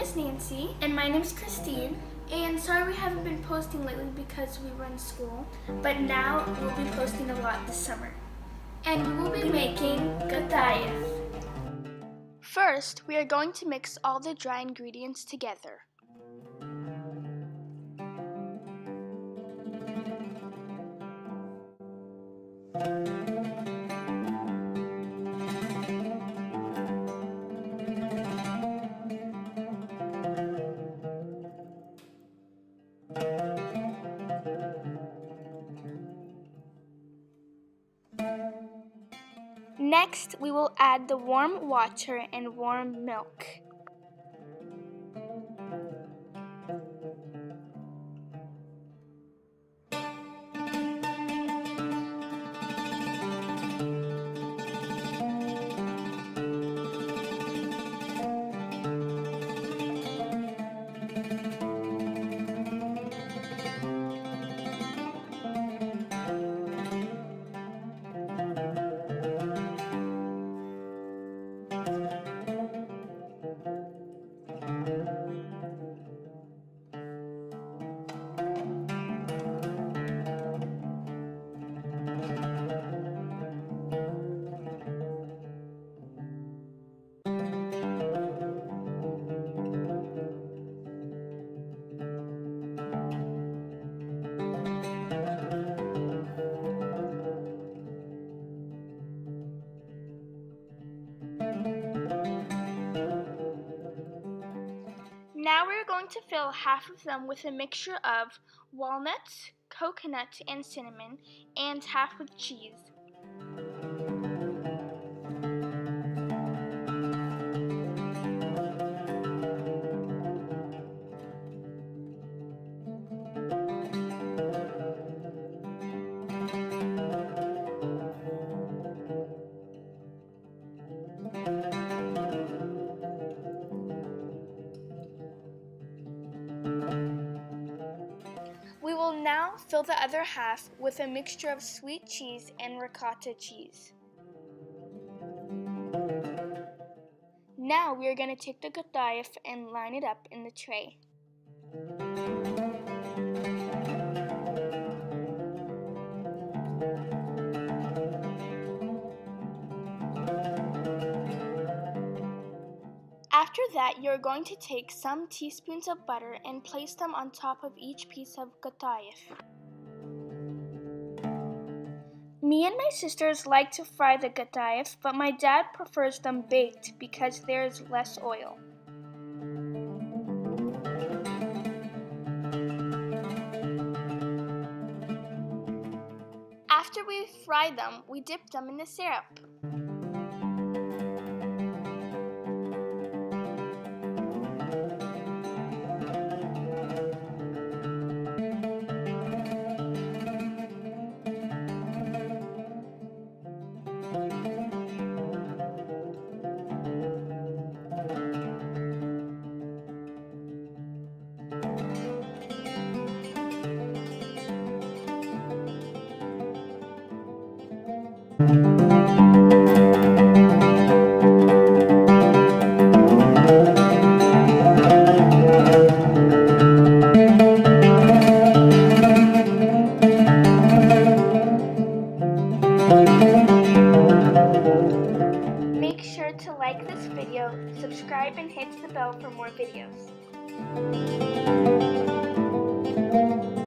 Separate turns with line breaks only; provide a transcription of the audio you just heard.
is Nancy. And my name is Christine. And sorry we haven't been posting lately because we were in school. But now we'll be posting a lot this summer. And we will be making Qatayef. First, we are going to mix all the dry ingredients together. Next, we will add the warm water and warm milk. Now we're going to fill half of them with a mixture of walnuts, coconut, and cinnamon, and half with cheese. We will now fill the other half with a mixture of sweet cheese and ricotta cheese. Now we are going to take the Qatayef and line it up in the tray. After that, you're going to take some teaspoons of butter and place them on top of each piece of Qatayef. Me and my sisters like to fry the Qatayef, but my dad prefers them baked because there is less oil. After we fry them, we dip them in the syrup. Make sure to like this video, subscribe, and hit the bell for more videos.